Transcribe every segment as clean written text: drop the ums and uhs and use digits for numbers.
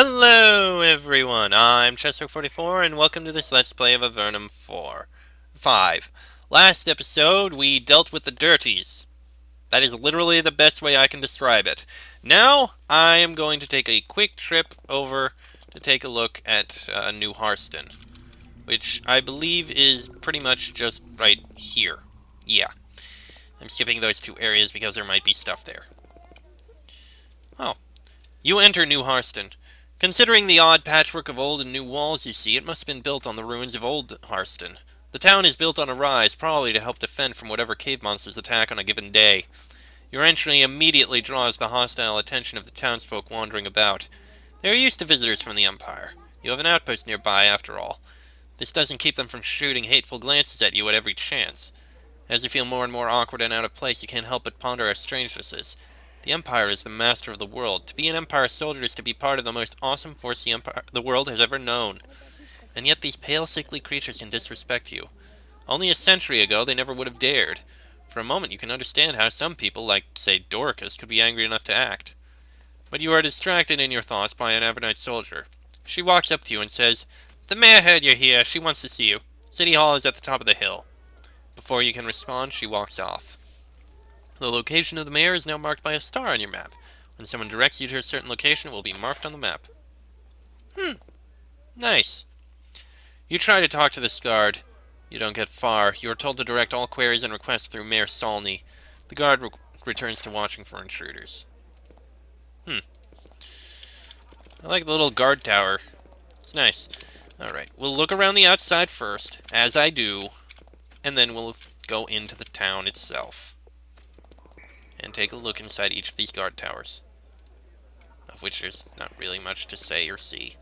Hello everyone, I'm Chester44 and welcome to this Let's Play of Avernum 5. Last episode we dealt with the Dirties. That is literally the best way I can describe it. Now I am going to take a quick trip over to take a look at New Harston, which I believe is pretty much just right here. Yeah, I'm skipping those two areas because there might be stuff there. Oh. You enter New Harston. Considering the odd patchwork of old and new walls you see, it must have been built on the ruins of old Harston. The town is built on a rise, probably to help defend from whatever cave monsters attack on a given day. Your entry immediately draws the hostile attention of the townsfolk wandering about. They are used to visitors from the Empire. You have an outpost nearby, after all. This doesn't keep them from shooting hateful glances at you at every chance. As you feel more and more awkward and out of place, you can't help but ponder how strange this is. The Empire is the master of the world. To be an Empire soldier is to be part of the most awesome force the world has ever known. And yet these pale, sickly creatures can disrespect you. Only a century ago, they never would have dared. For a moment, you can understand how some people, like, say, Dorcas, could be angry enough to act. But you are distracted in your thoughts by an Avernite soldier. She walks up to you and says, "The mayor heard you're here. She wants to see you. City Hall is at the top of the hill." Before you can respond, she walks off. The location of the mayor is now marked by a star on your map. When someone directs you to a certain location, it will be marked on the map. Nice. You try to talk to this guard. You don't get far. You are told to direct all queries and requests through Mayor Solney. The guard returns to watching for intruders. I like the little guard tower. It's nice. Alright, we'll look around the outside first, as I do, and then we'll go into the town itself and take a look inside each of these guard towers, of which there's not really much to say or see.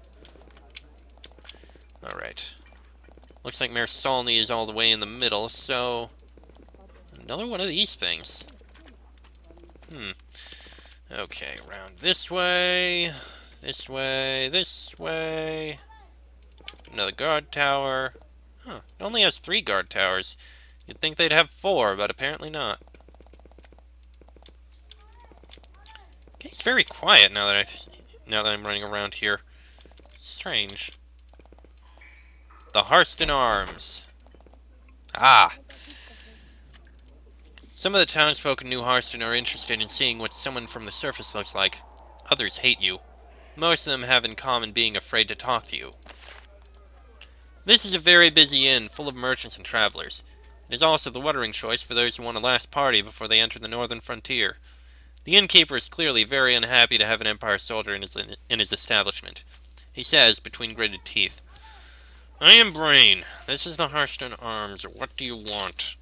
Alright. Looks like Mayor Solney is all the way in the middle, so another one of these things. Okay, around this way, this way, this way. Another guard tower. Huh, it only has 3 guard towers. You'd think they'd have 4, but apparently not. Okay, it's very quiet now that I'm running around here. Strange. The Harston Arms. Ah. Some of the townsfolk in New Harston are interested in seeing what someone from the surface looks like. Others hate you. Most of them have in common being afraid to talk to you. This is a very busy inn, full of merchants and travelers. It is also the watering choice for those who want a last party before they enter the northern frontier. The innkeeper is clearly very unhappy to have an Empire soldier in his establishment. He says, between gritted teeth, "I am Brain. This is the Harston Arms. What do you want?"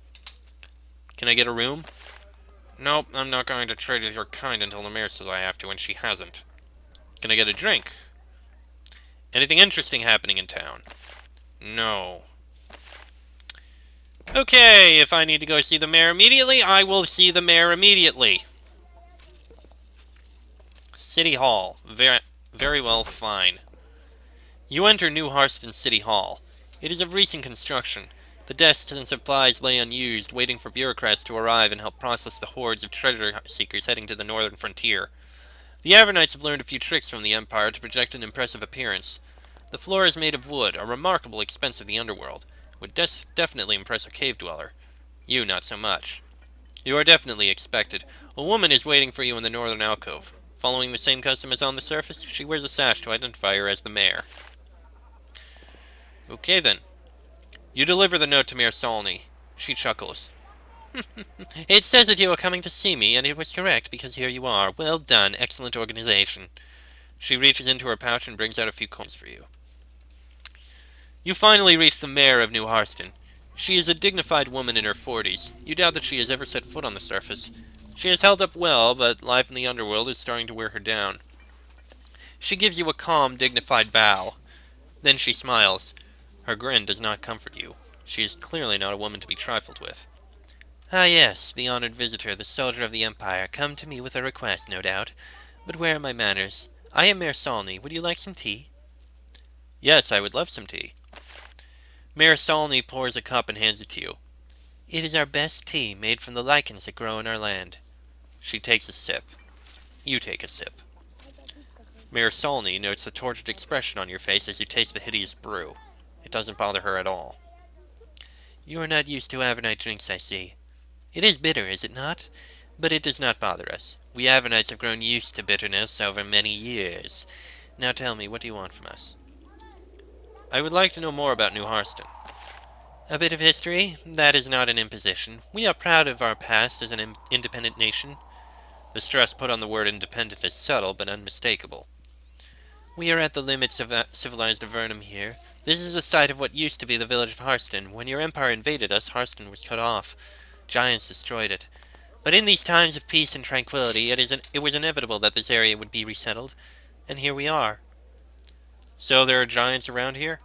"Can I get a room?" "Nope, I'm not going to trade with your kind until the mayor says I have to, and she hasn't." "Can I get a drink?" "Anything interesting happening in town?" "No." "Okay, if I need to go see the mayor immediately, I will see the mayor immediately." City Hall. Very well, fine. You enter New Harston City Hall. It is of recent construction. The desks and supplies lay unused, waiting for bureaucrats to arrive and help process the hordes of treasure seekers heading to the northern frontier. The Avernites have learned a few tricks from the Empire to project an impressive appearance. The floor is made of wood, a remarkable expense of the underworld. Would definitely impress a cave dweller. You, not so much. You are definitely expected. A woman is waiting for you in the northern alcove. Following the same custom as on the surface, she wears a sash to identify her as the mayor. Okay then. You deliver the note to Mayor Solney. She chuckles. "It says that you are coming to see me, and it was correct, because here you are. Well done, excellent organization." She reaches into her pouch and brings out a few coins for you. You finally reach the mayor of New Harston. She is a dignified woman in her 40s. You doubt that she has ever set foot on the surface. She has held up well, but life in the underworld is starting to wear her down. She gives you a calm, dignified bow. Then she smiles. Her grin does not comfort you. She is clearly not a woman to be trifled with. "Ah yes, the honored visitor, the soldier of the Empire, come to me with a request, no doubt. But where are my manners? I am Mayor Solney. Would you like some tea?" "Yes, I would love some tea." Mayor Solney pours a cup and hands it to you. "It is our best tea, made from the lichens that grow in our land." She takes a sip. You take a sip. Mayor Solney notes the tortured expression on your face as you taste the hideous brew. It doesn't bother her at all. You are not used to Avernite drinks, I see. It is bitter, is it not? But it does not bother us. We Avernites have grown used to bitterness over many years. Now tell me, what do you want from us? I would like to know more about New Harston. A bit of history? That is not an imposition. We are proud of our past as an independent nation. The stress put on the word independent is subtle but unmistakable. We are at the limits of civilized Avernum here. This is the site of what used to be the village of Harston. When your empire invaded us, Harston was cut off. Giants destroyed it. But in these times of peace and tranquility, it was inevitable that this area would be resettled. And here we are. So there are giants around here?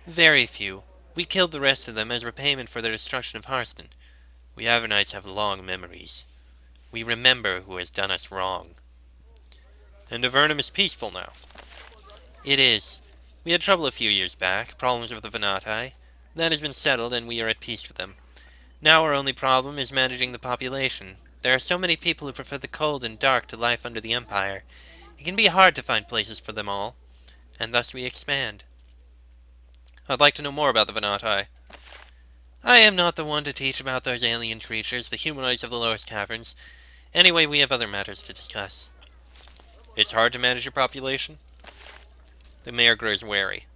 Very few. We killed the rest of them as repayment for their destruction of Harston. We Avernites have long memories. We remember who has done us wrong. And Avernum is peaceful now. It is. We had trouble a few years back, problems with the Avernites. That has been settled, and we are at peace with them. Now our only problem is managing the population. There are so many people who prefer the cold and dark to life under the Empire. It can be hard to find places for them all, and thus we expand. I'd like to know more about the Avernites. I am not the one to teach about those alien creatures, the humanoids of the lowest caverns. Anyway, we have other matters to discuss. It's hard to manage your population? The mayor grows wary.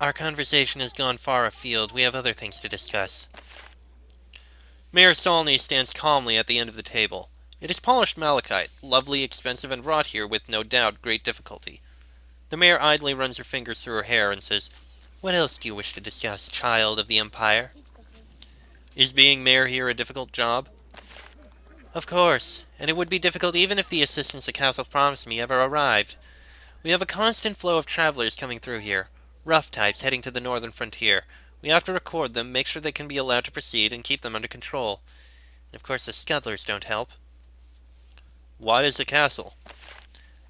Our conversation has gone far afield. We have other things to discuss. Mayor Solney stands calmly at the end of the table. It is polished malachite, lovely, expensive, and wrought here with, no doubt, great difficulty. The mayor idly runs her fingers through her hair and says, "What else do you wish to discuss, child of the Empire?" Is being mayor here a difficult job? Of course, and it would be difficult even if the assistance the castle promised me ever arrived. We have a constant flow of travelers coming through here, rough types heading to the northern frontier. We have to record them, make sure they can be allowed to proceed, and keep them under control. And of course the scuttlers don't help. What is the castle?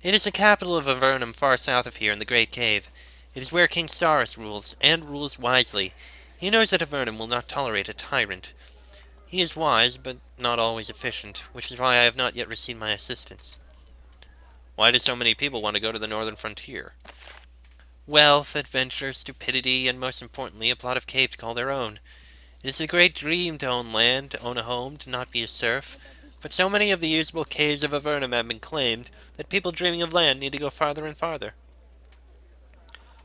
It is the capital of Avernum, far south of here in the Great Cave. It is where King Starus rules, and rules wisely. He knows that Avernum will not tolerate a tyrant. He is wise, but not always efficient, which is why I have not yet received my assistance. Why do so many people want to go to the northern frontier? Wealth, adventure, stupidity, and most importantly, a plot of cave to call their own. It is a great dream to own land, to own a home, to not be a serf. But so many of the usable caves of Avernum have been claimed that people dreaming of land need to go farther and farther.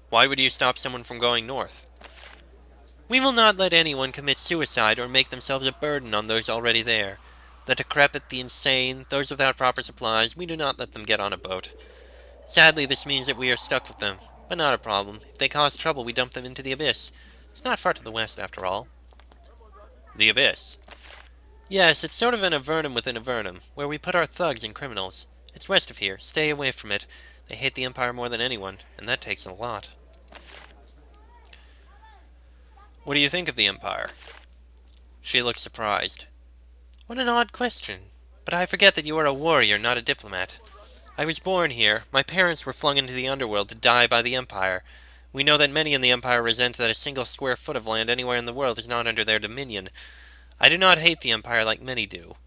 Why would you stop someone from going north? We will not let anyone commit suicide or make themselves a burden on those already there. The decrepit, the insane, those without proper supplies, we do not let them get on a boat. Sadly, this means that we are stuck with them, but not a problem. If they cause trouble, we dump them into the abyss. It's not far to the west, after all. The abyss? Yes, it's sort of an Avernum within Avernum, where we put our thugs and criminals. It's west of here. Stay away from it. They hate the Empire more than anyone, and that takes a lot. What do you think of the Empire? She looks surprised. What an odd question. But I forget that you are a warrior, not a diplomat. I was born here. My parents were flung into the underworld to die by the Empire. We know that many in the Empire resent that a single square foot of land anywhere in the world is not under their dominion. I do not hate the Empire like many do,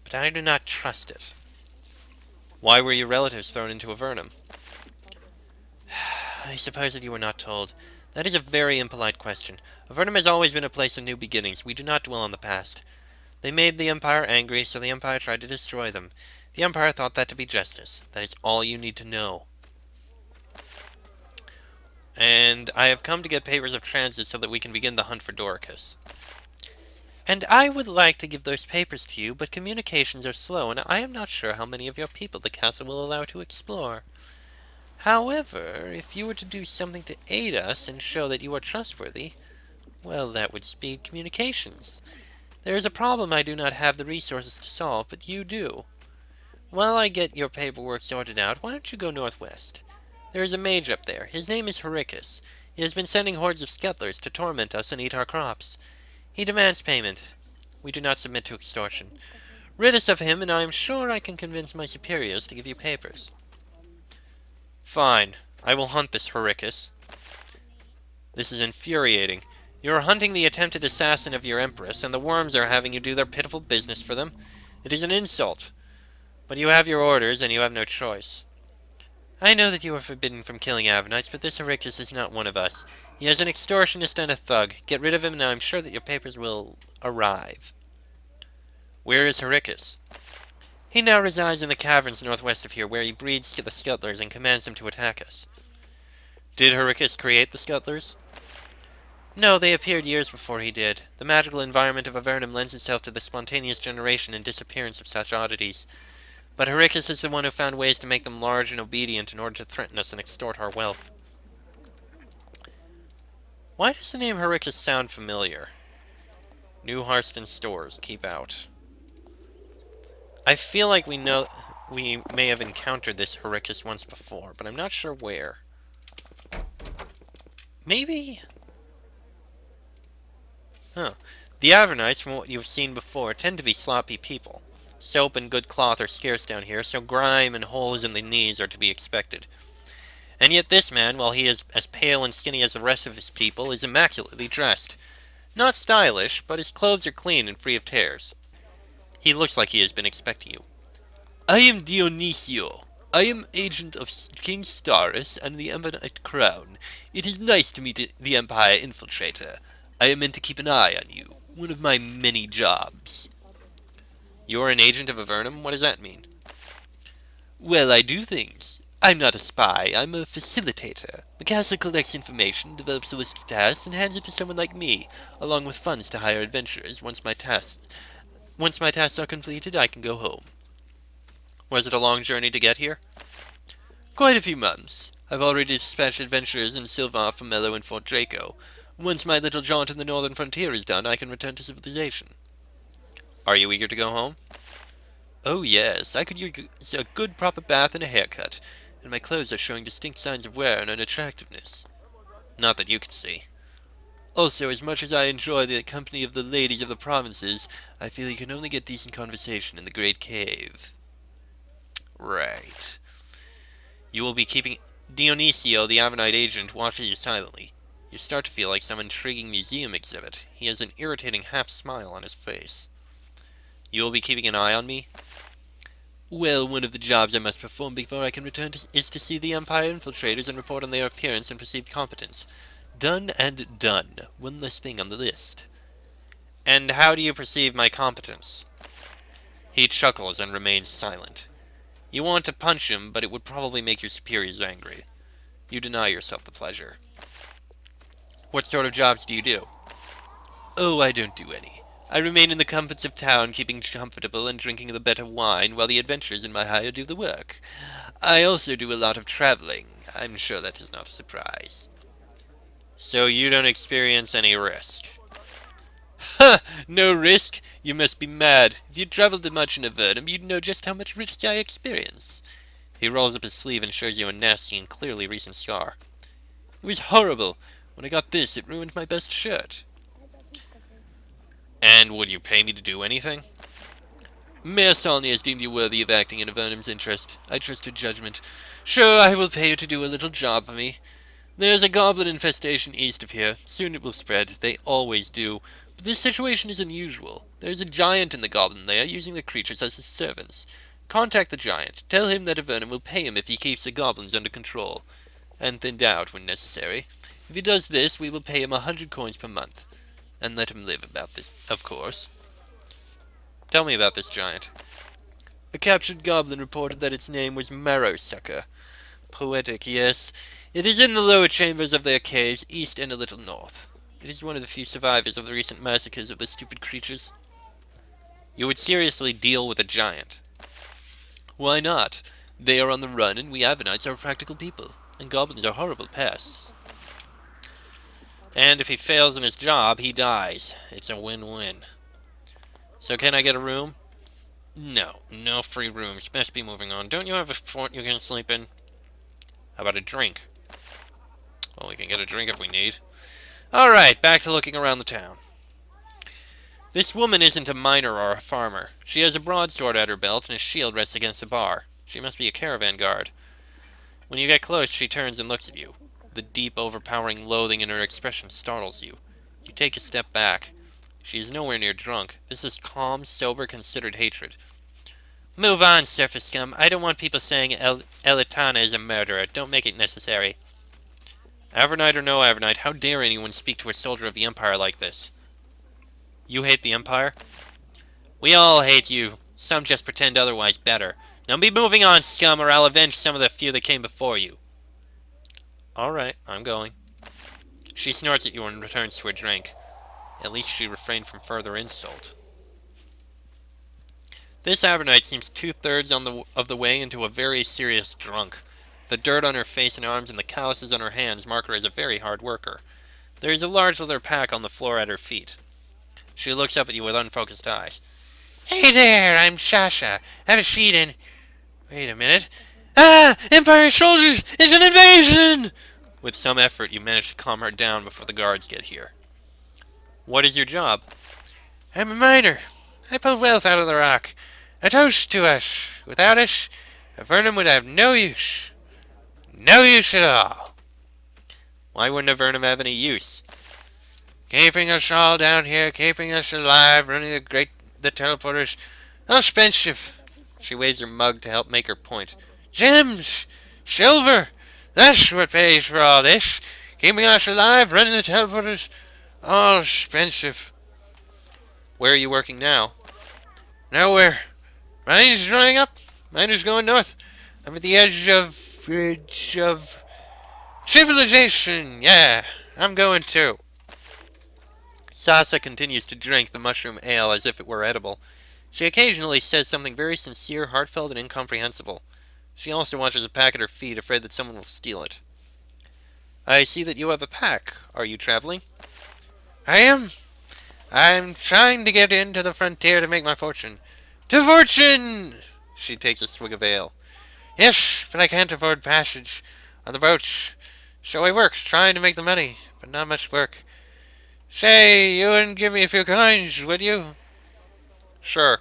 but I do not trust it. Why were your relatives thrown into Avernum? I suppose that you were not told. That is a very impolite question. Avernum has always been a place of new beginnings. We do not dwell on the past. They made the Empire angry, so the Empire tried to destroy them. The Empire thought that to be justice. That is all you need to know. And I have come to get papers of transit so that we can begin the hunt for Doricus. And I would like to give those papers to you, but communications are slow, and I am not sure how many of your people the castle will allow to explore. However, if you were to do something to aid us and show that you are trustworthy, well, that would speed communications. There is a problem I do not have the resources to solve, but you do. While I get your paperwork sorted out, why don't you go northwest? There is a mage up there. His name is Horicus. He has been sending hordes of scuttlers to torment us and eat our crops. He demands payment. We do not submit to extortion. Rid us of him, and I am sure I can convince my superiors to give you papers. Fine. I will hunt this Horicus. This is infuriating. You are hunting the attempted assassin of your empress, and the worms are having you do their pitiful business for them. It is an insult. But you have your orders, and you have no choice. I know that you are forbidden from killing Avernites, but this Hericus is not one of us. He is an extortionist and a thug. Get rid of him, and I'm sure that your papers will arrive. Where is Hericus? He now resides in the caverns northwest of here, where he breeds the scuttlers and commands them to attack us. Did Hericus create the scuttlers? No, they appeared years before he did. The magical environment of Avernum lends itself to the spontaneous generation and disappearance of such oddities. But Hericus is the one who found ways to make them large and obedient in order to threaten us and extort our wealth. Why does the name Hericus sound familiar? New Harston stores, keep out. I feel like we may have encountered this Hericus once before, but I'm not sure where. Maybe? Huh. The Avernites, from what you've seen before, tend to be sloppy people. Soap and good cloth are scarce down here, so grime and holes in the knees are to be expected. And yet this man, while he is as pale and skinny as the rest of his people, is immaculately dressed. Not stylish, but his clothes are clean and free of tears. He looks like he has been expecting you. I am Dionisio. I am agent of King Starus and the Avernites Crown. It is nice to meet the Empire Infiltrator. I am meant to keep an eye on you. One of my many jobs. You're an agent of Avernum? What does that mean? Well, I do things. I'm not a spy, I'm a facilitator. The castle collects information, develops a list of tasks, and hands it to someone like me, along with funds to hire adventurers. Once my tasks are completed, I can go home. Was it a long journey to get here? Quite a few months. I've already dispatched adventurers in Silvar, Fomello, and Fort Draco. Once my little jaunt in the northern frontier is done, I can return to civilization. Are you eager to go home? Oh yes, I could use a good proper bath and a haircut, and my clothes are showing distinct signs of wear and unattractiveness. Not that you can see. Also, as much as I enjoy the company of the ladies of the provinces, I feel you can only get decent conversation in the Great Cave. Right. You will be keeping... Dionisio, the Avernite agent, watches you silently. You start to feel like some intriguing museum exhibit. He has an irritating half-smile on his face. You will be keeping an eye on me? Well, one of the jobs I must perform before I can return is to see the Empire infiltrators and report on their appearance and perceived competence. Done and done. One less thing on the list. And how do you perceive my competence? He chuckles and remains silent. You want to punch him, but it would probably make your superiors angry. You deny yourself the pleasure. What sort of jobs do you do? Oh, I don't do any. I remain in the comforts of town, keeping comfortable and drinking the better wine, while the adventurers in my hire do the work. I also do a lot of traveling. I'm sure that is not a surprise. So you don't experience any risk? Ha! No risk? You must be mad. If you traveled much in Avernum, you'd know just how much risk I experience. He rolls up his sleeve and shows you a nasty and clearly recent scar. It was horrible. When I got this, it ruined my best shirt. And would you pay me to do anything? Mayor Saulnier has deemed you worthy of acting in Avernum's interest. I trust your judgment. Sure, I will pay you to do a little job for me. There's a goblin infestation east of here. Soon it will spread. They always do. But this situation is unusual. There's a giant in the goblin lair, using the creatures as his servants. Contact the giant. Tell him that Avernum will pay him if he keeps the goblins under control, and thinned out when necessary. If he does this, we will pay him 100 coins per month. And let him live about this, of course. Tell me about this giant. A captured goblin reported that its name was Marrowsucker. Poetic, yes. It is in the lower chambers of their caves, east and a little north. It is one of the few survivors of the recent massacres of the stupid creatures. You would seriously deal with a giant? Why not? They are on the run, and we Avernites are practical people, and goblins are horrible pests. And if he fails in his job, he dies. It's a win-win. So can I get a room? No. No free rooms. Best be moving on. Don't you have a fort you can sleep in? How about a drink? Well, we can get a drink if we need. Alright, back to looking around the town. This woman isn't a miner or a farmer. She has a broadsword at her belt and a shield rests against a bar. She must be a caravan guard. When you get close, she turns and looks at you. The deep, overpowering loathing in her expression startles you. You take a step back. She is nowhere near drunk. This is calm, sober, considered hatred. Move on, surface scum. I don't want people saying Elitana is a murderer. Don't make it necessary. Avernite or no Avernite, how dare anyone speak to a soldier of the Empire like this? You hate the Empire? We all hate you. Some just pretend otherwise better. Now be moving on, scum, or I'll avenge some of the few that came before you. Alright, I'm going. She snorts at you and returns to her drink. At least she refrained from further insult. This Avernite seems two-thirds of the way into a very serious drunk. The dirt on her face and arms and the calluses on her hands mark her as a very hard worker. There is a large leather pack on the floor at her feet. She looks up at you with unfocused eyes. Hey there, I'm Shasha. Have a seat and... Wait a minute. Ah! Empire soldiers! It's an invasion! With some effort, you manage to calm her down before the guards get here. What is your job? I'm a miner. I pull wealth out of the rock. A toast to us. Without us, Avernum would have no use. No use at all. Why wouldn't Avernum have any use? Keeping us all down here, keeping us alive, running the teleporters. All expensive. She waves her mug to help make her point. Gems! Silver! That's what pays for all this. Keeping us alive, running the teleporters. All expensive. Where are you working now? Nowhere. Mine's drying up. Mine is going north. I'm at the edge of civilization. Yeah, I'm going too. Sasa continues to drink the mushroom ale as if it were edible. She occasionally says something very sincere, heartfelt, and incomprehensible. She also watches a pack at her feet, afraid that someone will steal it. I see that you have a pack. Are you traveling? I am. I'm trying to get into the frontier to make my fortune. To fortune! She takes a swig of ale. Yes, but I can't afford passage on the boats. So I work, trying to make the money, but not much work. Say, you wouldn't give me a few coins, would you? Sure.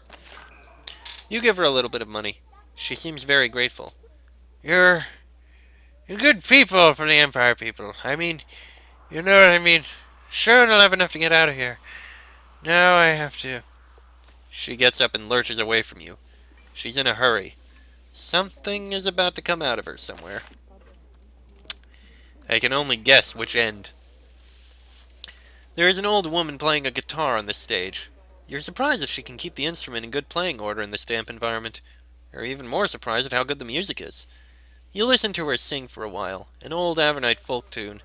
You give her a little bit of money. She seems very grateful. You're good people from the Empire people. I mean, you know what I mean. Soon I'll have enough to get out of here. Now I have to. She gets up and lurches away from you. She's in a hurry. Something is about to come out of her somewhere. I can only guess which end. There is an old woman playing a guitar on the stage. You're surprised that she can keep the instrument in good playing order in this damp environment. You're even more surprised at how good the music is. You listen to her sing for a while, an old Avernite folk tune.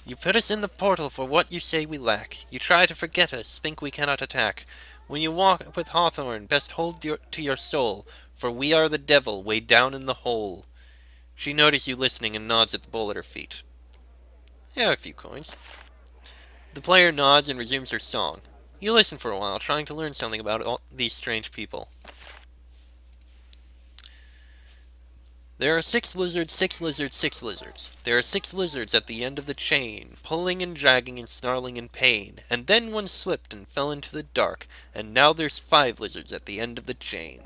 You put us in the portal for what you say we lack. You try to forget us, think we cannot attack. When you walk with Hawthorne, best hold to your soul, for we are the devil way down in the hole. She notices you listening and nods at the bowl at her feet. Yeah, a few coins. The player nods and resumes her song. You listen for a while, trying to learn something about all these strange people. There are 6 lizards, 6 lizards, 6 lizards. There are 6 lizards at the end of the chain, pulling and dragging and snarling in pain. And then one slipped and fell into the dark, and now there's 5 lizards at the end of the chain.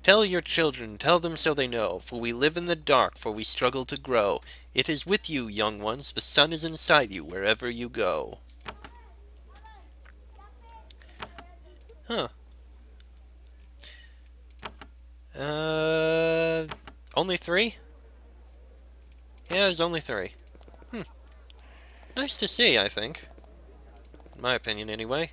Tell your children, tell them so they know, for we live in the dark, for we struggle to grow. It is with you, young ones, the sun is inside you wherever you go. Huh. Only 3? Yeah, there's only 3. Nice to see, I think. In my opinion, anyway.